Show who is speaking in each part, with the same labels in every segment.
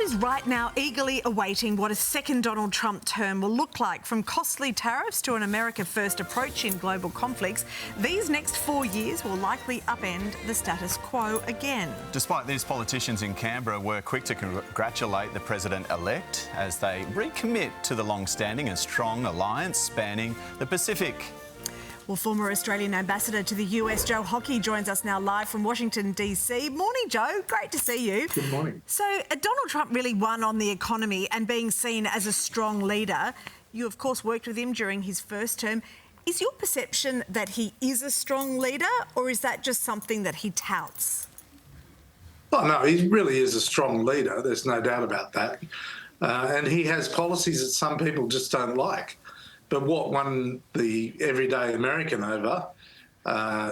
Speaker 1: Australia's right now eagerly awaiting what a second Donald Trump term will look like. From costly tariffs to an America-first approach in global conflicts, these next 4 years will likely upend the status quo again.
Speaker 2: Despite this, politicians in Canberra were quick to congratulate the president-elect as they recommit to the long-standing and strong alliance spanning the Pacific.
Speaker 1: Well, former Australian ambassador to the US, Joe Hockey, joins us now live from Washington, DC. Morning, Joe. Great to see you.
Speaker 3: Good morning.
Speaker 1: So, Donald Trump really won on the economy and being seen as a strong leader. You, of course, worked with him during his first term. Is your perception that he is a strong leader, or is that just something that he touts?
Speaker 3: Oh, no, he really is a strong leader. There's no doubt about that. And he has policies that some people just don't like. But what won the everyday American over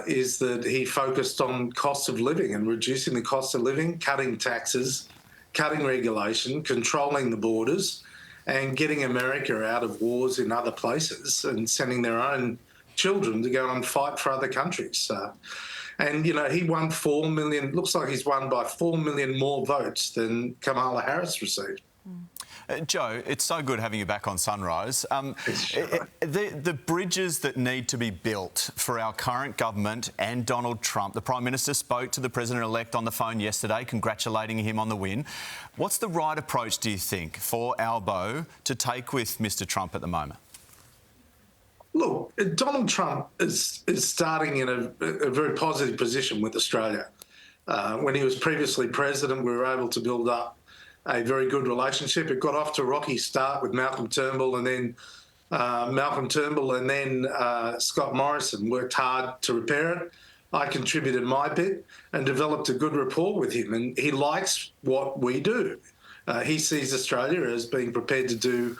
Speaker 3: is that he focused on cost of living and reducing the cost of living, cutting taxes, cutting regulation, controlling the borders, and getting America out of wars in other places and sending their own children to go and fight for other countries. And, you know, he won 4 million, looks like he's won by 4 million more votes than Kamala Harris received.
Speaker 2: Joe, it's so good having you back on Sunrise. The bridges that need to be built for our current government and Donald Trump, the Prime Minister spoke to the President-elect on the phone yesterday, congratulating him on the win. What's the right approach, do you think, for Albo to take with Mr Trump at the moment?
Speaker 3: Look, Donald Trump is starting in a very positive position with Australia. When he was previously president, we were able to build up a very good relationship. It got off to a rocky start with Malcolm Turnbull, and then Scott Morrison worked hard to repair it. I contributed my bit and developed a good rapport with him, and he likes what we do. He sees Australia as being prepared to do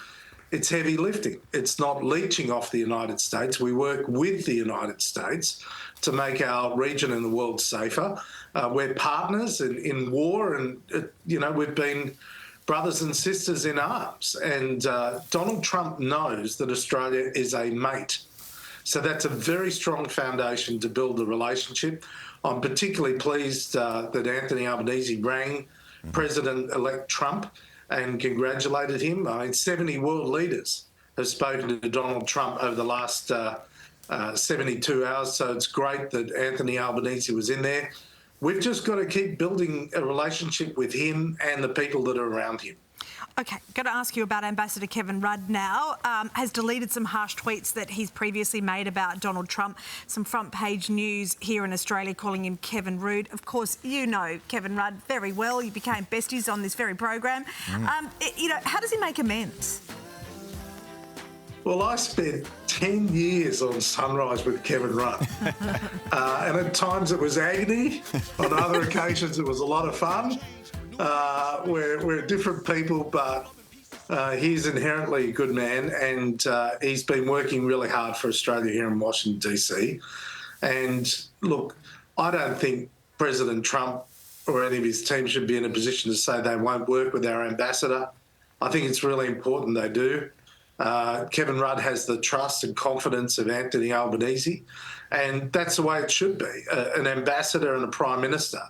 Speaker 3: its heavy lifting. It's not leeching off the United States. We work with the United States to make our region and the world safer. We're partners in war, and, you know, we've been brothers and sisters in arms. And Donald Trump knows that Australia is a mate. So that's a very strong foundation to build the relationship. I'm particularly pleased that Anthony Albanese rang President-elect Trump and congratulated him. I mean, 70 world leaders have spoken to Donald Trump over the last 72 hours, so it's great that Anthony Albanese was in there. We've just got to keep building a relationship with him and the people that are around him.
Speaker 1: OK, got to ask you about Ambassador Kevin Rudd now. Has deleted some harsh tweets that he's previously made about Donald Trump. Some front-page news here in Australia calling him Kevin Rude. Of course, you know Kevin Rudd very well. You became besties on this very program. You know, how does he make amends?
Speaker 3: Well, I spent 10 years on Sunrise with Kevin Rudd. And at times it was agony. On other occasions it was a lot of fun. We're different people, but he's inherently a good man, and he's been working really hard for Australia here in Washington, DC. And look, I don't think President Trump or any of his team should be in a position to say they won't work with our ambassador. I think it's really important they do. Kevin Rudd has the trust and confidence of Anthony Albanese, and that's the way it should be. An ambassador and a prime minister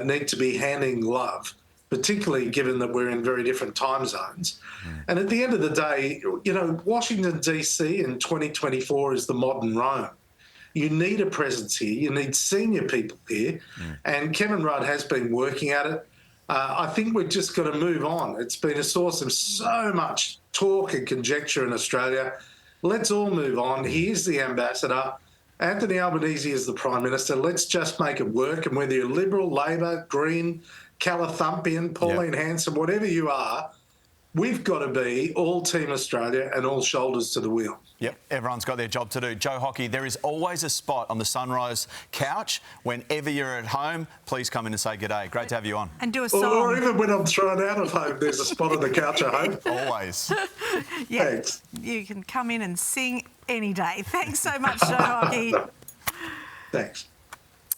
Speaker 3: need to be hand in glove, particularly given that we're in very different time zones. And at the end of the day, you know, Washington, DC in 2024 is the modern Rome. You need a presence here. You need senior people here. And Kevin Rudd has been working at it. I think we've just got to move on. It's been a source of so much talk and conjecture in Australia. Let's all move on. He is the ambassador. Anthony Albanese is the Prime Minister. Let's just make it work. And whether you're Liberal, Labor, Green, Calathumpian, Pauline Hanson, whatever you are, we've got to be all Team Australia and all shoulders to the wheel.
Speaker 2: Yep, everyone's got their job to do. Joe Hockey, there is always a spot on the Sunrise couch. Whenever you're at home, please come in and say g'day. Great to have you on.
Speaker 1: And do a song.
Speaker 3: Or even when I'm thrown out of home, there's a spot on the couch at home.
Speaker 2: Always.
Speaker 1: Yeah,
Speaker 3: Thanks.
Speaker 1: You can come in and sing any day. Thanks so much, Joe Hockey.
Speaker 3: Thanks.